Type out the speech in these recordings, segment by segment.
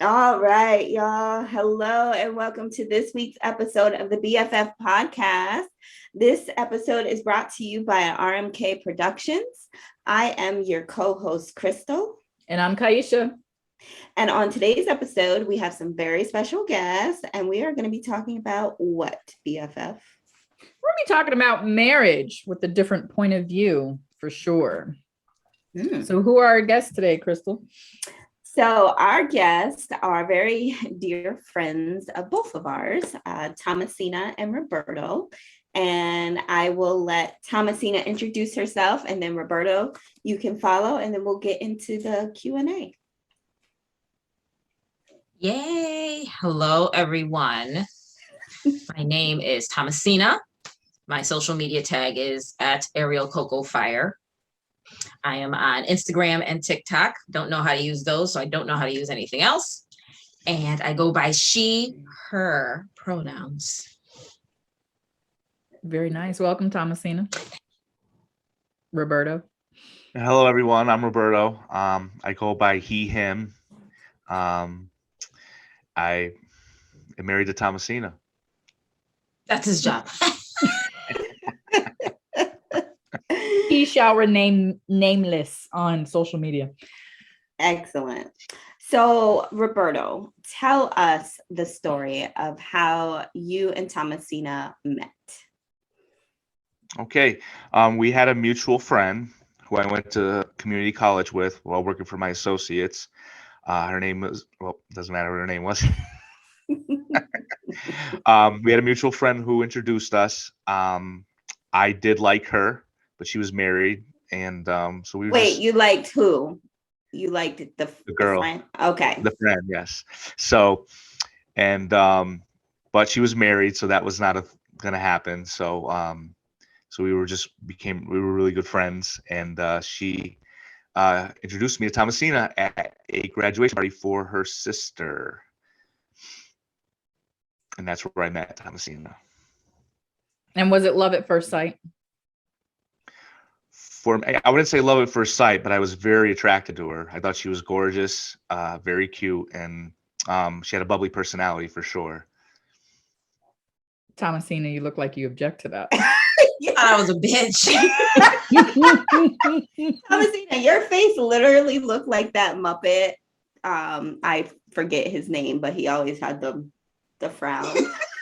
All right, y'all. Hello and welcome to this week's episode of the BFF podcast. This episode is brought to you by RMK Productions. I am your co-host, Crystal. And I'm Kaisha. And on today's episode, we have some very special guests, and we are going to be talking about what, BFF? We're going to be talking about marriage with a different point of view, for sure. So who are our guests today, Crystal? So our guests are very dear friends of both of ours, Thomasina and Roberto. And I will let Thomasina introduce herself, and then Roberto, you can follow, and then we'll get into the Q&A. Yay! Hello, everyone. My name is Thomasina. My social media tag is at Ariel Coco Fire. I am on Instagram and TikTok. Don't know how to use those, so I don't know how to use anything else. And I go by she, her pronouns. Very nice. Welcome, Thomasina. Roberto. Hello, everyone. I'm Roberto. I go by he, him. I am married to Thomasina. That's his job. He shall remain nameless on social media. Excellent. So, Roberto, tell us the story of how you and Thomasina met. Okay. We had a mutual friend who I went to community college with while working for my associates. Her name was, doesn't matter what her name was. We had a mutual friend who introduced us. I did like her, but she was married. And so we were you liked who? You liked the girl. The friend? Okay. The friend, yes. So, and, but she was married, so that was not going to happen. So, so we were really good friends. And she introduced me to Thomasina at a graduation party for her sister. And that's where I met Thomasina. And was it love at first sight? I wouldn't say love at first sight, but I was very attracted to her. I thought she was gorgeous, very cute, and she had a bubbly personality for sure. Thomasina, you look like you object to that. You thought I was a bitch. Thomasina, your face literally looked like that Muppet. I forget his name, but he always had the frown.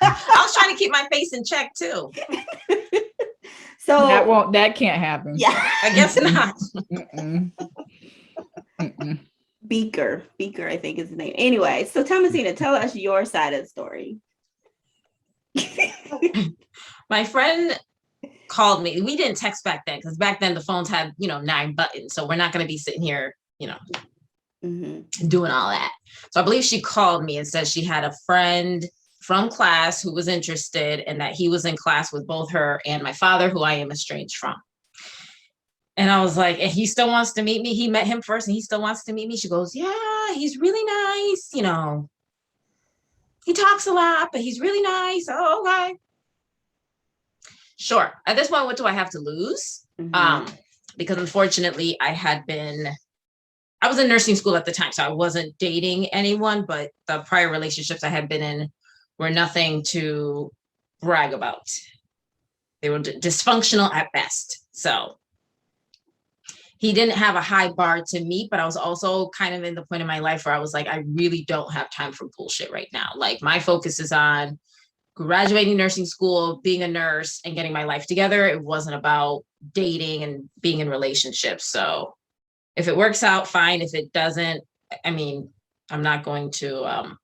I was trying to keep my face in check too. So that can't happen. Yeah, I guess not. Beaker, I think is the name. Anyway, so Thomasina, tell us your side of the story. My friend called me. We didn't text back then because back then the phones had 9 buttons, so we're not going to be sitting here doing all that. So I believe she called me and said she had a friend from class who was interested, and that he was in class with both her and my father, who I am estranged from. And I was like, and he still wants to meet me. He met him first and he still wants to meet me. She goes, yeah, he's really nice. He talks a lot, but he's really nice. Oh, okay. Sure. At this point, what do I have to lose? Because unfortunately I was in nursing school at the time, so I wasn't dating anyone, but the prior relationships I had been in were nothing to brag about. They were dysfunctional at best. So he didn't have a high bar to meet, but I was also kind of in the point in my life where I was like, I really don't have time for bullshit right now. Like, my focus is on graduating nursing school, being a nurse, and getting my life together. It wasn't about dating and being in relationships. So if it works out, fine. If it doesn't, I'm not going to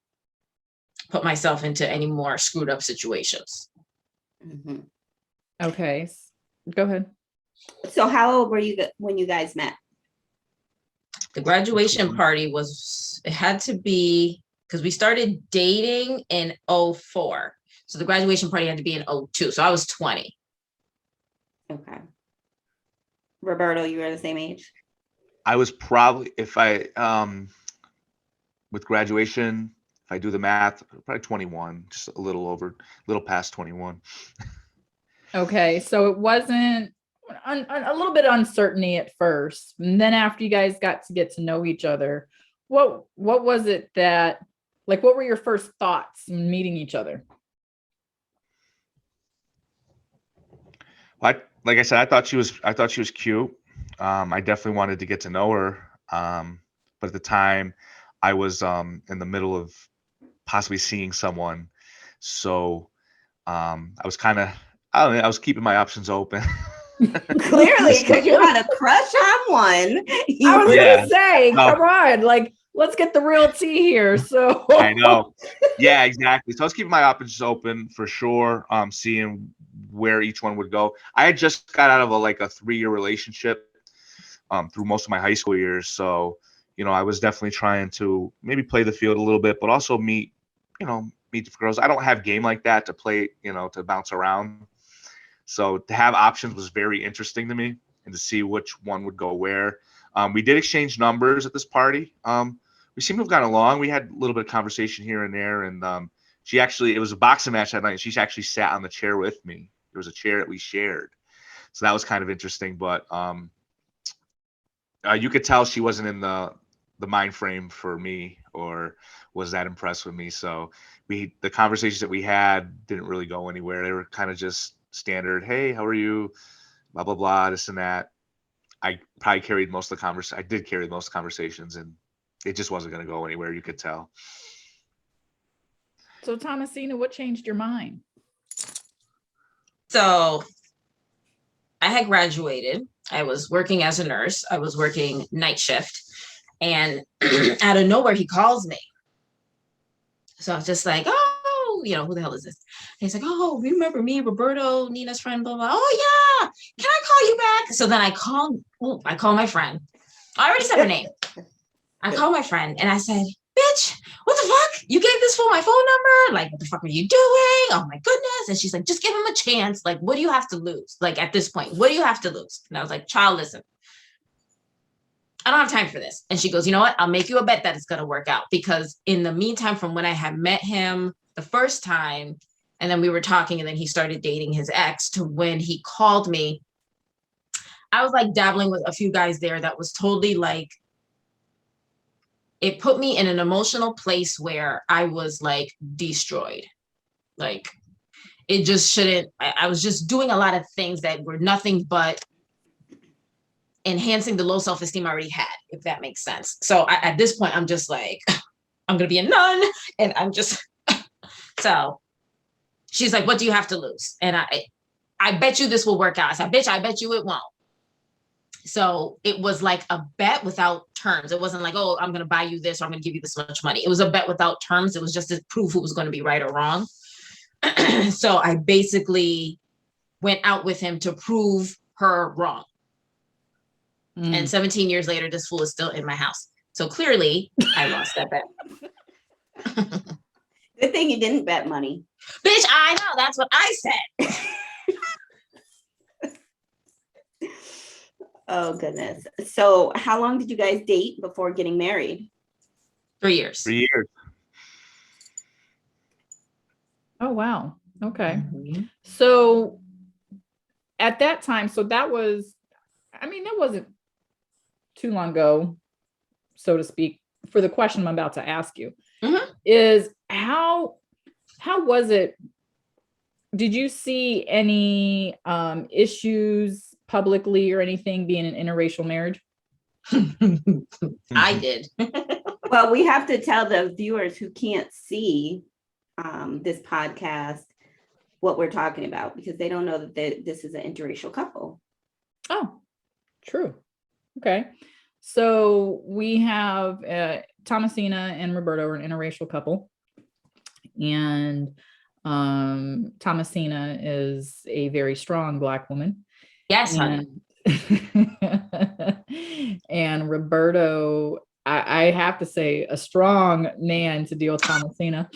put myself into any more screwed up situations. Okay, go ahead. So how old were you when you guys met? The graduation party it had to be, because we started dating in 2004. So the graduation party had to be in 2002. So I was 20. Okay. Roberto, you were the same age? I was probably, with graduation, if I do the math, probably 21, just a little past 21. Okay, so it wasn't a little bit uncertainty at first, and then after you guys got to get to know each other, what was it that, like, what were your first thoughts in meeting each other? Like I said, I thought she was cute. I definitely wanted to get to know her. But at the time I was in the middle of possibly seeing someone. So I was kind of, I don't know, I was keeping my options open. Clearly, because you had a crush on one. I was Yeah. gonna say, No. come on, like, let's get the real tea here. So I know. Yeah, exactly. So I was keeping my options open for sure. Seeing where each one would go. I had just got out of a 3-year relationship through most of my high school years. So, I was definitely trying to maybe play the field a little bit, but also meet different girls. I don't have game like that to play, to bounce around. So to have options was very interesting to me, and to see which one would go where. We did exchange numbers at this party. We seemed to have gotten along. We had a little bit of conversation here and there, and it was a boxing match that night, and she actually sat on the chair with me. There was a chair that we shared. So that was kind of interesting, but you could tell she wasn't in the mind frame for me, or was that impressed with me. So the conversations that we had didn't really go anywhere. They were kind of just standard, hey, how are you? Blah, blah, blah, this and that. I probably carried most of the I did carry most conversations, and it just wasn't going to go anywhere. You could tell. So Thomasina, what changed your mind? So I had graduated. I was working as a nurse. I was working night shift, and out of nowhere, he calls me. So I was just like, oh, who the hell is this? And he's like, oh, remember me, Roberto, Nina's friend, blah, blah. Oh, yeah. Can I call you back? So then I call my friend. I already said her name. I called my friend and I said, bitch, what the fuck? You gave this fool my phone number? Like, what the fuck are you doing? Oh my goodness. And she's like, just give him a chance. Like, what do you have to lose? Like, at this point, what do you have to lose? And I was like, child, listen, I don't have time for this. And she goes, you know what? I'll make you a bet that it's going to work out. Because in the meantime, from when I had met him the first time, and then we were talking, and then he started dating his ex, to when he called me, I was like dabbling with a few guys there that was totally like, it put me in an emotional place where I was like destroyed. Like, it just shouldn't, I was just doing a lot of things that were nothing but enhancing the low self-esteem I already had, if that makes sense. So at this point, I'm just like, I'm going to be a nun. And I'm just, so she's like, what do you have to lose? And I bet you this will work out. I said, bitch, I bet you it won't. So it was like a bet without terms. It wasn't like, oh, I'm going to buy you this, or I'm going to give you this much money. It was a bet without terms. It was just to prove who was going to be right or wrong. So I basically went out with him to prove her wrong. And 17 years later, this fool is still in my house. So clearly, I lost that bet. Good thing you didn't bet money. Bitch, I know. That's what I said. Oh, goodness. So how long did you guys date before getting married? 3 years. 3 years. Oh, wow. Okay. Mm-hmm. So at that time, that wasn't too long ago, so to speak, for the question I'm about to ask you. Mm-hmm. Is how was it? Did you see any issues publicly or anything being an interracial marriage? I did. Well, we have to tell the viewers who can't see this podcast what we're talking about, because they don't know that this is an interracial couple. Oh, true. Okay. So we have Thomasina and Roberto are an interracial couple. And Thomasina is a very strong Black woman. Yes, honey. And Roberto, I have to say, a strong man to deal with Thomasina,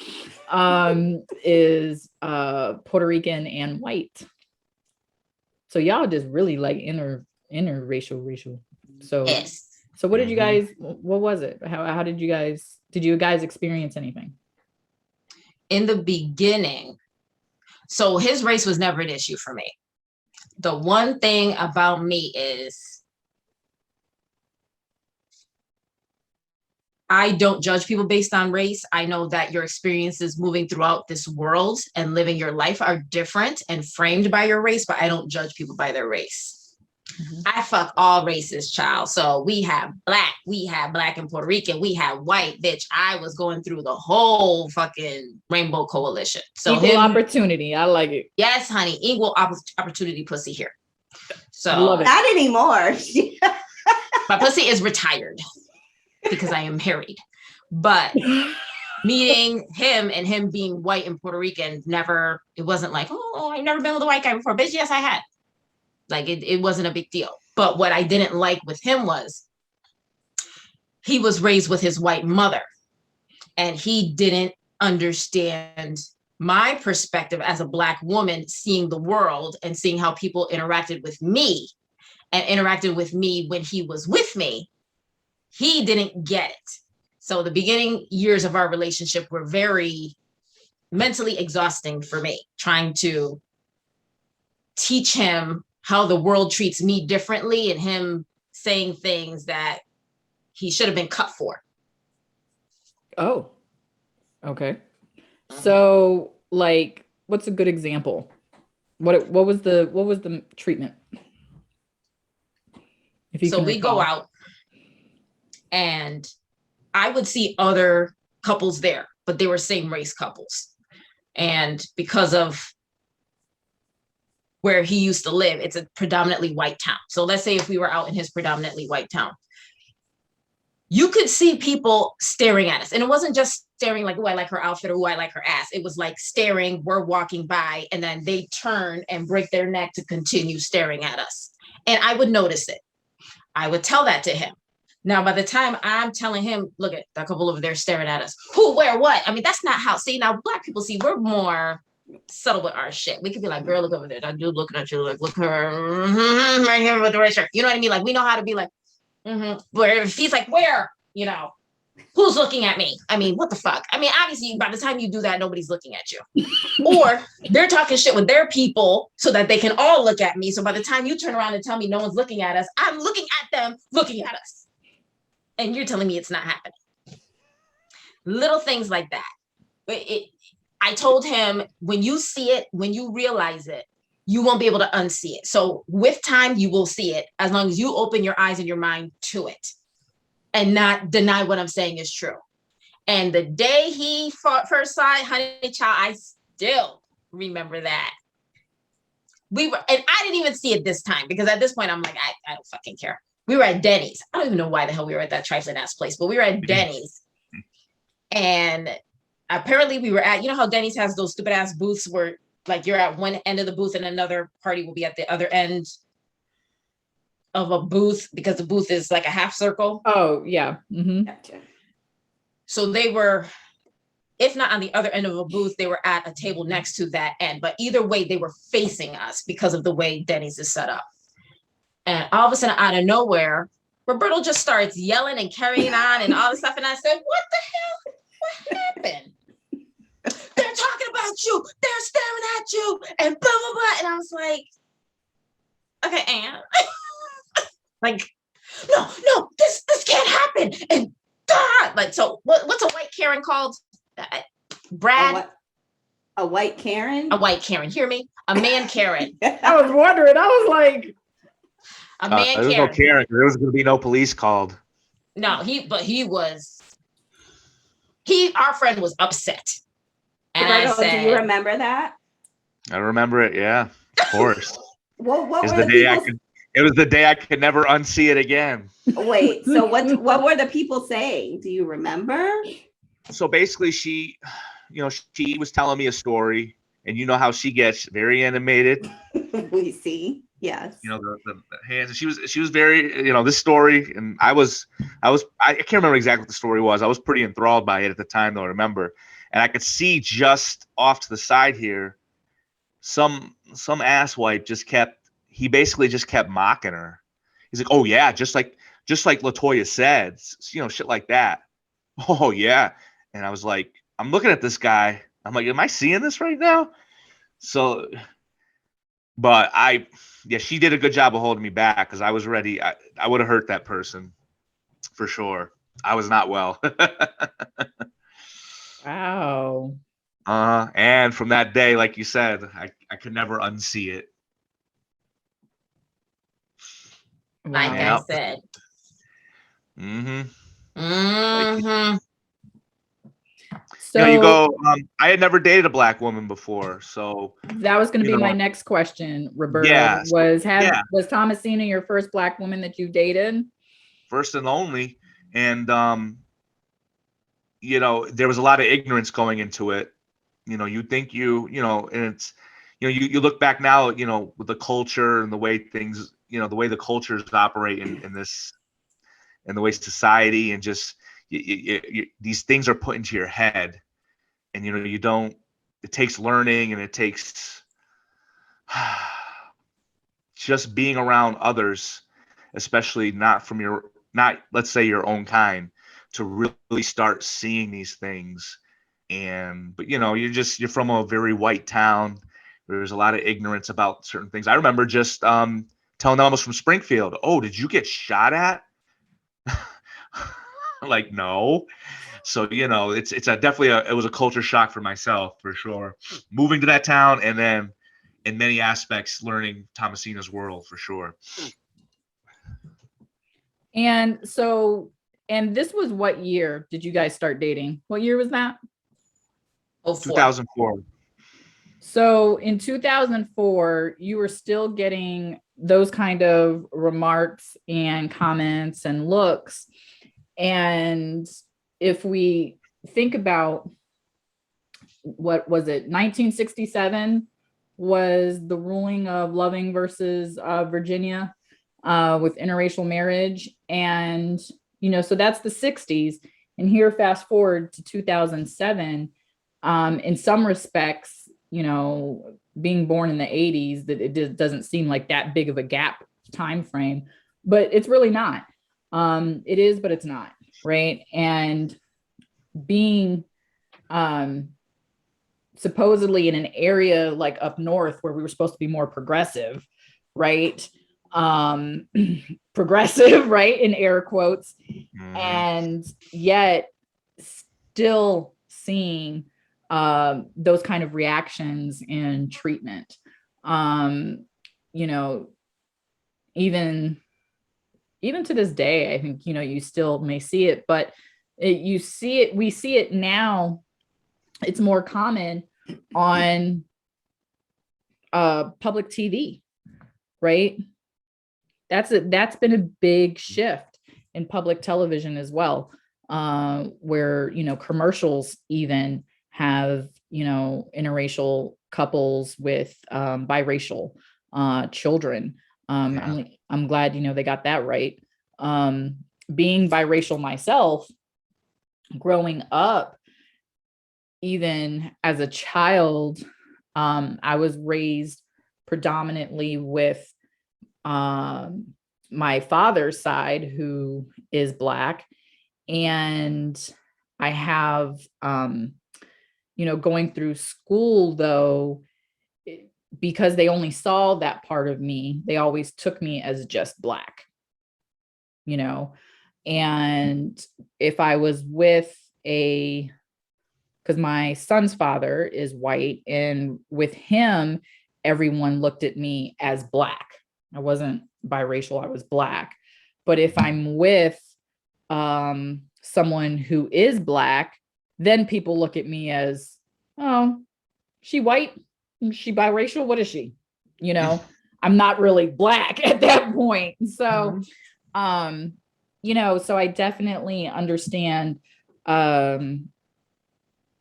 is Puerto Rican and white. So y'all just really like interracial. So Yes. So what did you guys, what was it? How did you guys experience anything? In the beginning, so his race was never an issue for me. The one thing about me is I don't judge people based on race. I know that your experiences moving throughout this world and living your life are different and framed by your race, but I don't judge people by their race. I fuck all races, child. So we have black and Puerto Rican, we have white, bitch. I was going through the whole fucking rainbow coalition. So equal opportunity. I like it. Yes, honey. Equal opportunity pussy here. So love it. Not anymore. My pussy is retired because I am married. But meeting him and him being white and Puerto Rican, it wasn't like, oh, I've never been with a white guy before. Bitch, yes, I had. Like it wasn't a big deal. But what I didn't like with him was he was raised with his white mother and he didn't understand my perspective as a Black woman, seeing the world and seeing how people interacted with me and interacted with me when he was with me. He didn't get it. So the beginning years of our relationship were very mentally exhausting for me, trying to teach him how the world treats me differently and him saying things that he should have been cut for. Oh, okay. So like, what's a good example? What was the treatment? If you So can we recall. go out and I would see other couples there, but they were same race couples. And because of where he used to live, it's a predominantly white town. So let's say if we were out in his predominantly white town, you could see people staring at us. And it wasn't just staring like, oh, I like her outfit or oh, I like her ass. It was like staring, we're walking by, and then they turn and break their neck to continue staring at us. And I would notice it. I would tell that to him. Now, by the time I'm telling him, look at that couple over there staring at us, who, where, what? I mean, that's not how, see, now Black people, see, we're more subtle with our shit. We could be like, girl, look over there. That dude looking at you, like, look her right here with the red shirt. You know what I mean? Like, we know how to be like, where if he's like, where, you know, who's looking at me? I mean, what the fuck? I mean, obviously, by the time you do that, nobody's looking at you. Or they're talking shit with their people so that they can all look at me. So by the time you turn around and tell me no one's looking at us, I'm looking at them looking at us. And you're telling me it's not happening. Little things like that. But I told him, when you see it, when you realize it, you won't be able to unsee it. So with time, you will see it as long as you open your eyes and your mind to it and not deny what I'm saying is true. And the day he first saw it, honey child, I still remember that. And I didn't even see it this time because at this point, I'm like, I don't fucking care. We were at Denny's. I don't even know why the hell we were at that trifling ass place, but we were at Denny's. And apparently we were at, you know how Denny's has those stupid ass booths where like you're at one end of the booth and another party will be at the other end of a booth because the booth is like a half circle. Oh, yeah. Mm-hmm. Gotcha. So they were, if not on the other end of a booth, they were at a table next to that end. But either way, they were facing us because of the way Denny's is set up. And all of a sudden, out of nowhere, Roberto just starts yelling and carrying on and all this stuff. And I said, what the hell? What happened? They're talking about you. They're staring at you and blah, blah, blah. And I was like, okay, and like, no, this can't happen. And God, like, so what's a white Karen called? Brad? A white Karen? A white Karen. Hear me? A man Karen. I was wondering. I was like, a man there was Karen. no Karen. There was going to be no police called. No, our friend was upset. And Roberto, I said, do you remember that? I remember it. Yeah, of course. What It was were the the day people? it was the day I could never unsee it again. Wait, so what were the people saying? Do you remember? So basically, she was telling me a story, and you know how she gets very animated. We see. Yes. You know, the hands. She was very, this story, and I can't remember exactly what the story was. I was pretty enthralled by it at the time, though. I remember, and I could see just off to the side here, some asswipe he basically just kept mocking her. He's like, oh yeah, just like LaToya said, shit like that. Oh yeah. And I was like, I'm looking at this guy. I'm like, am I seeing this right now? So, but she did a good job of holding me back because I was ready. I would have hurt that person for sure. I was not well. Wow. And from that day, like you said, I could never unsee it. Like Wow. I said. Mm-hmm. Mm-hmm. You know, you So go, I had never dated a black woman before. So, that was going to you be my know, next question, Roberto. yeah. So, yeah, Was Thomasina your first black woman that you dated? first and only. And, you know, there was a lot of ignorance going into it. You know, you think and it's, you look back now, with the culture and the way things, the way the cultures operate in this, and the way society, and just these things are put into your head, and you don't. It takes learning, and it takes just being around others, especially not let's say your own kind, to really start seeing these things. But you're from a very white town. There's a lot of ignorance about certain things. I remember just telling them I was from Springfield. Oh, did you get shot at? Like, no. So it's definitely it was a culture shock for myself, for sure, moving to that town, and then in many aspects learning Thomasina's world, for sure. And this was what year did you guys start dating? What year was that? 2004. So in 2004, you were still getting those kind of remarks and comments and looks. And if we think about, what was it, 1967 was the ruling of Loving versus Virginia with interracial marriage. And, so that's the 60s. And here, fast forward to 2007, in some respects, being born in the 80s, that it doesn't seem like that big of a gap time frame, but it's really not. It is, but it's not, right? And being supposedly in an area like up north where we were supposed to be more progressive, right? Progressive, right, in air quotes, and yet still seeing those kind of reactions and treatment. Even to this day, I think, you still may see it, but we see it now. It's more common on public TV, right? That's been a big shift in public television as well, where, commercials even have, interracial couples with biracial children. I'm glad, they got that right. Being biracial myself, growing up, even as a child, I was raised predominantly with my father's side, who is Black. And I have, going through school, though, because they only saw that part of me, they always took me as just Black, and if I was with because my son's father is white, and with him, everyone looked at me as Black. I wasn't biracial, I was Black. But if I'm with someone who is Black, then people look at me as, oh, she white? She biracial? What is she? I'm not really Black at that point. So, so I definitely understand, the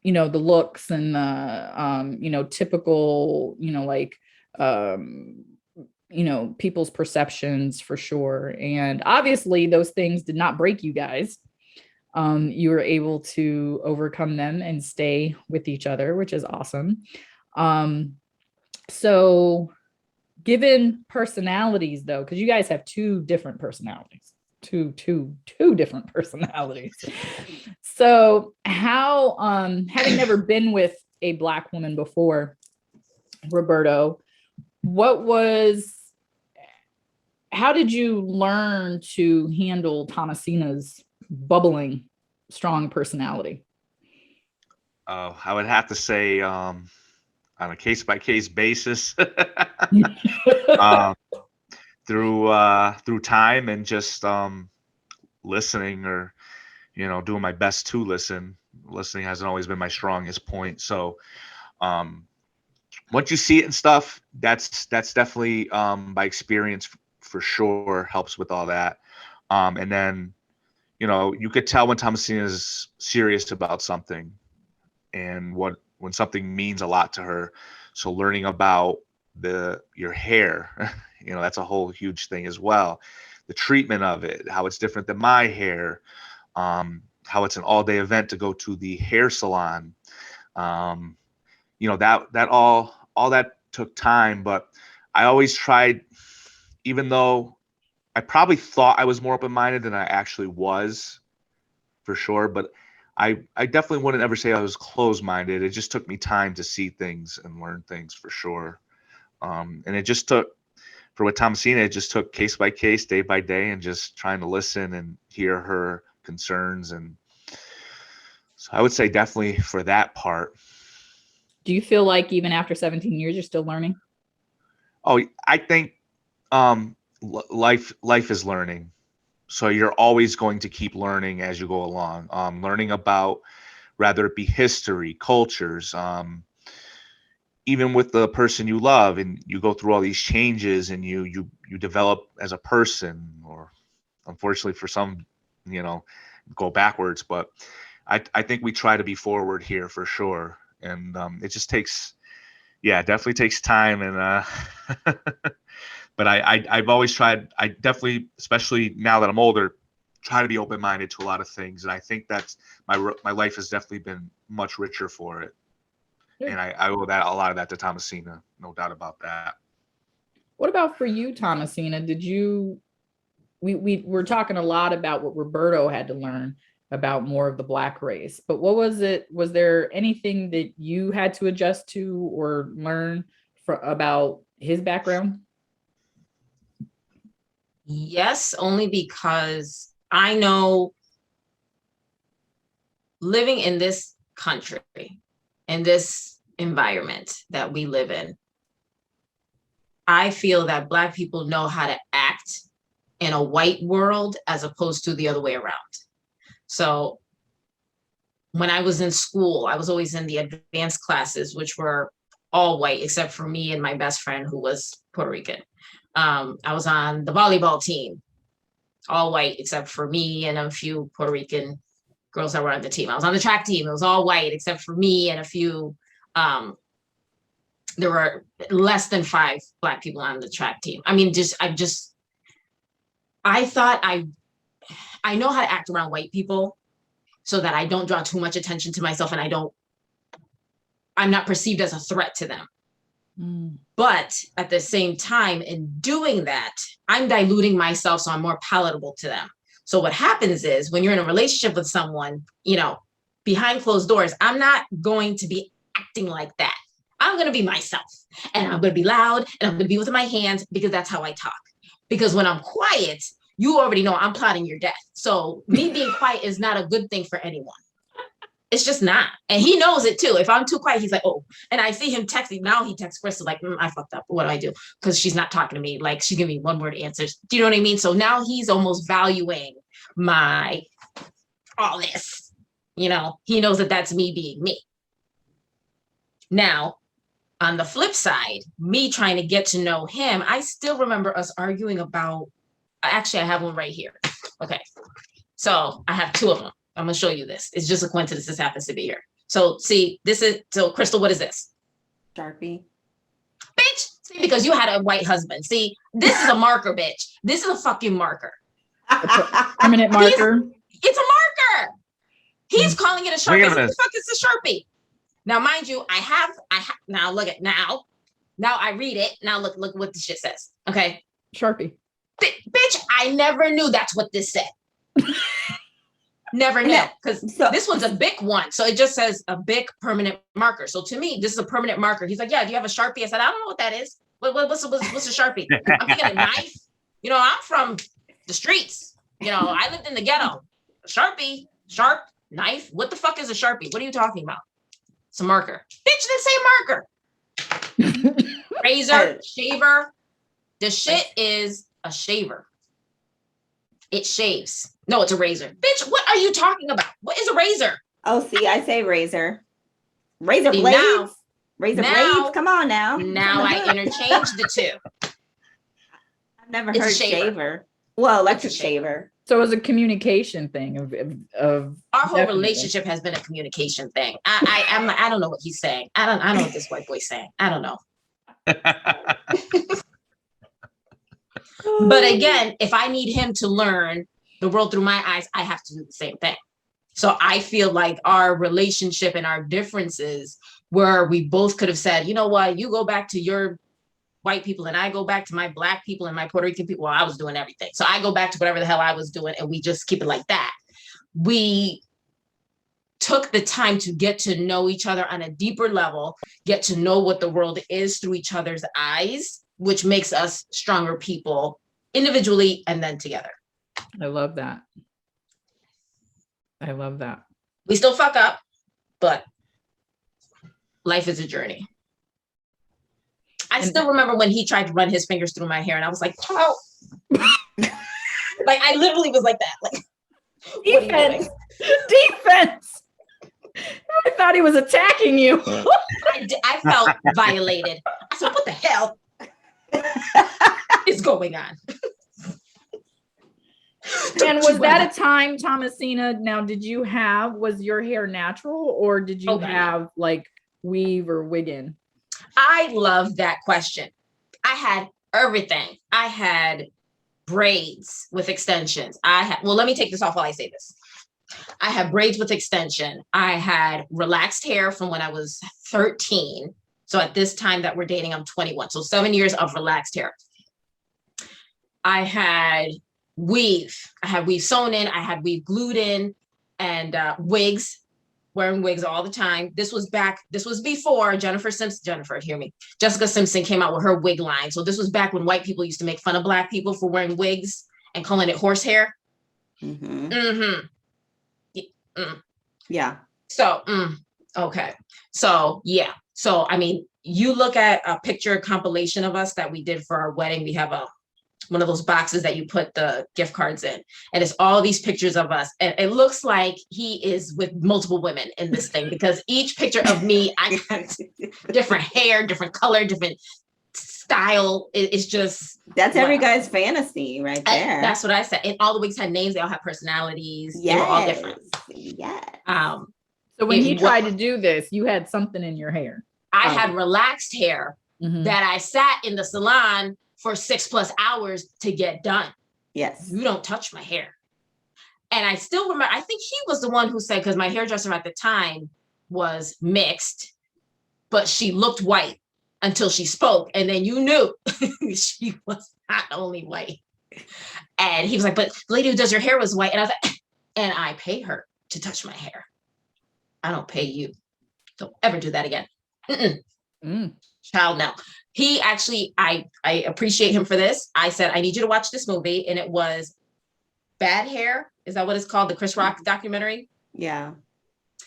looks and the, typical, people's perceptions, for sure. And obviously those things did not break you guys. You were able to overcome them and stay with each other, which is awesome. So given personalities, though, because you guys have two different personalities, two different personalities. So how, having never been with a Black woman before, Roberto, how did you learn to handle Thomasina's bubbling, strong personality? I would have to say on a case-by-case basis, um, through time and just listening, or doing my best to listen. Listening hasn't always been my strongest point. So once you see it and stuff, that's definitely by experience for sure helps with all that. And then you could tell when Thomasina is serious about something, and when something means a lot to her. So learning about your hair, that's a whole huge thing as well. The treatment of it, how it's different than my hair, how it's an all-day event to go to the hair salon. That all that took time, but I always tried, even though I probably thought I was more open-minded than I actually was, for sure. But I definitely wouldn't ever say I was closed-minded. It just took me time to see things and learn things, for sure. And it just took, for with Thomasina, it just took case by case, day by day, and just trying to listen and hear her concerns. And so I would say definitely for that part. Do you feel like even after 17 years, you're still learning? Oh, I think life is learning. So you're always going to keep learning as you go along. Learning about, rather it be history, cultures, even with the person you love, and you go through all these changes, and you develop as a person, or unfortunately for some, go backwards. But I think we try to be forward here, for sure. And it just takes, definitely takes time. And but I've always tried, I definitely, especially now that I'm older, try to be open-minded to a lot of things. And I think that's my life has definitely been much richer for it. Yeah. And I owe that, a lot of that, to Thomasina, no doubt about that. What about for you, Thomasina? Did you, we're talking a lot about what Roberto had to learn about more of the Black race, but what was it? Was there anything that you had to adjust to or learn about his background? Yes, only because I know, living in this country, in this environment that we live in, I feel that Black people know how to act in a white world as opposed to the other way around. So when I was in school, I was always in the advanced classes, which were all white, except for me and my best friend, who was Puerto Rican. I was on the volleyball team, all white, except for me and a few Puerto Rican girls that were on the team. I was on the track team. It was all white, except for me and a few, there were less than 5 Black people on the track team. I mean, I thought I know how to act around white people so that I don't draw too much attention to myself, and I'm not perceived as a threat to them. But at the same time, in doing that, I'm diluting myself so I'm more palatable to them. So what happens is, when you're in a relationship with someone, behind closed doors, I'm not going to be acting like that. I'm going to be myself, and I'm going to be loud, and I'm going to be with my hands, because that's how I talk. Because when I'm quiet, you already know I'm plotting your death. So me being quiet is not a good thing for anyone. It's just not. And he knows it too. If I'm too quiet, he's like, oh. And I see him texting. Now he texts Crystal like, I fucked up. What do I do? Because she's not talking to me. Like, she's giving me one-word answers. Do you know what I mean? So now he's almost valuing all this. He knows that that's me being me. Now, on the flip side, me trying to get to know him, I still remember us arguing about, actually, I have one right here. Okay. So I have 2 of them. I'm going to show you this. It's just a coincidence this happens to be here. So see, so Crystal, what is this? Sharpie. Bitch, see, because you had a white husband. See, this is a marker, bitch. This is a fucking marker. Permanent marker. It's a marker. He's calling it a Sharpie. What the fuck is a Sharpie? Now, mind you, I have, now look at, now I read it. Now look what this shit says. Okay. Sharpie. Bitch, I never knew that's what this said. Never knew, because this one's a Bic one. So it just says a Bic permanent marker. So to me, this is a permanent marker. He's like, yeah, do you have a Sharpie? I said, I don't know what that is. What's a Sharpie? I'm thinking a knife. I'm from the streets. I lived in the ghetto. Sharpie, sharp, knife. What the fuck is a Sharpie? What are you talking about? It's a marker. Bitch, didn't say marker. Razor, shaver. The shit is a shaver. It shaves. No, it's a razor. Bitch, what are you talking about? What is a razor? Oh, see, I say razor. Razor blades? Now, razor blades? Come on now. Now I interchange the two. I've never heard shaver. Well, electric shaver. So it was a communication thing of our whole relationship has been a communication thing. I don't know what he's saying. I don't know what this white boy's saying. I don't know. But again, if I need him to learn the world through my eyes, I have to do the same thing. So I feel like our relationship and our differences where we both could have said, you know what, you go back to your white people and I go back to my Black people and my Puerto Rican people. Well, I was doing everything. So I go back to whatever the hell I was doing and we just keep it like that. We took the time to get to know each other on a deeper level, get to know what the world is through each other's eyes, which makes us stronger people individually and then together. I love that. I love that. We still fuck up, but life is a journey. I still remember when he tried to run his fingers through my hair and I was like, oh. Like I literally was like that. Like, defense. Defense. I thought he was attacking you. I felt violated. I said, what the hell is going on? And was that a time, Thomasina? Now, was your hair natural or did you have like weave or wig in? I love that question. I had everything. I had braids with extensions. Well, let me take this off while I say this. I had braids with extension. I had relaxed hair from when I was 13. So at this time that we're dating, I'm 21. So 7 years of relaxed hair. I had weave. I had weave sewn in. I had weave glued in and wigs, wearing wigs all the time. This was before Jessica Simpson came out with her wig line. So this was back when white people used to make fun of Black people for wearing wigs and calling it horsehair. Mm-hmm. Mm-hmm. Yeah. So, okay. So, yeah. So, I mean, you look at a picture compilation of us that we did for our wedding. We have one of those boxes that you put the gift cards in, and it's all these pictures of us. And it looks like he is with multiple women in this thing because each picture of me, I got different hair, different color, different style. It's just that's every guy's fantasy right there. That's what I said. And all the wigs had names. They all had personalities. Yes. They were all different. Yes. So when you tried to do this, you had something in your hair. I had relaxed hair that I sat in the salon for 6+ hours to get done. Yes. You don't touch my hair. And I still remember, I think he was the one who said, because my hairdresser at the time was mixed, but she looked white until she spoke. And then you knew she was not only white. And he was like, but the lady who does your hair was white. And I was like, and I pay her to touch my hair. I don't pay you. Don't ever do that again. Child, no. He actually, I appreciate him for this. I said, I need you to watch this movie. And it was Bad Hair. Is that what it's called? The Chris Rock documentary? Yeah.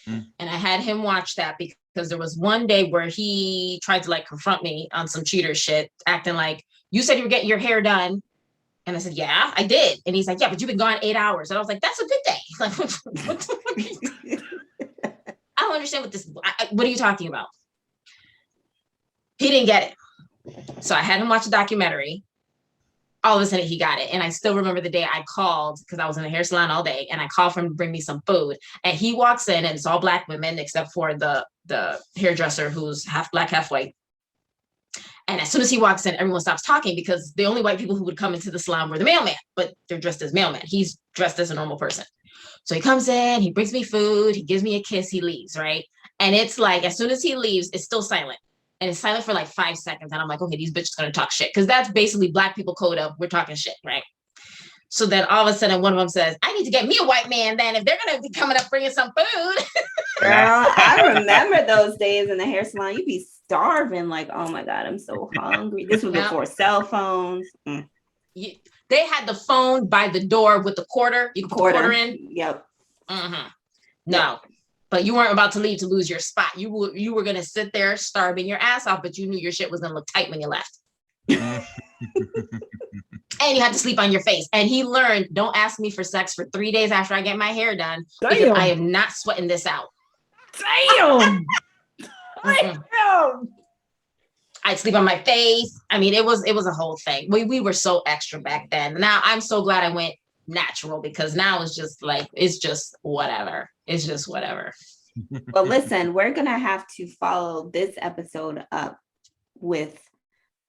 And I had him watch that because there was one day where he tried to like confront me on some cheater shit, acting like, you said you were getting your hair done. And I said, yeah, I did. And he's like, yeah, but you've been gone 8 hours. And I was like, that's a good day. Like, what the fuck? I don't understand what are you talking about? He didn't get it. So I had him watch a documentary. All of a sudden he got it. And I still remember the day I called because I was in the hair salon all day and I called for him to bring me some food. And he walks in and it's all Black women except for the hairdresser who's half Black, half white. And as soon as he walks in, everyone stops talking because the only white people who would come into the salon were the mailman, but they're dressed as mailman. He's dressed as a normal person. So he comes in, he brings me food, he gives me a kiss, he leaves, right? And it's like, as soon as he leaves, it's still silent. And it's silent for like 5 seconds. And I'm like, okay, these bitches gonna talk shit. Because that's basically Black people code of we're talking shit, right? So then all of a sudden one of them says, I need to get me a white man then if they're gonna be coming up bringing some food. Girl, I remember those days in the hair salon. You'd be starving, like, oh my God, I'm so hungry. This was before cell phones. They had the phone by the door with the quarter. You could put quarter in. Yep. No, but you weren't about to leave to lose your spot. You were going to sit there starving your ass off, but you knew your shit was going to look tight when you left. And you had to sleep on your face. And he learned, don't ask me for sex for 3 days after I get my hair done, because I am not sweating this out. Damn. Damn. I'd sleep on my face. I mean, it was a whole thing. We were so extra back then. Now I'm so glad I went natural, because now it's just like, it's just whatever. It's just whatever. Well, listen, we're going to have to follow this episode up with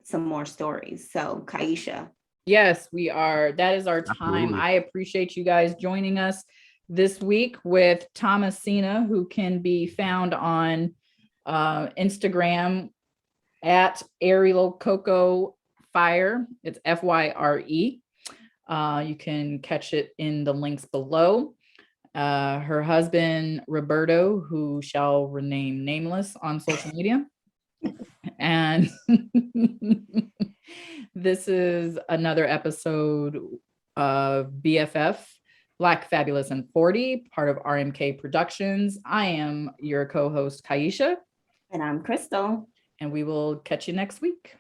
some more stories. So, Kaisha. Yes, we are. That is our time. Absolutely. I appreciate you guys joining us this week with Thomasina, who can be found on Instagram at Ariel Coco Fire. It's FYRE. You can catch it in the links below. Her husband, Roberto, who shall remain nameless on social media. And this is another episode of BFF, Black, Fabulous, and 40, part of RMK Productions. I am your co-host, Kaisha. And I'm Crystal. And we will catch you next week.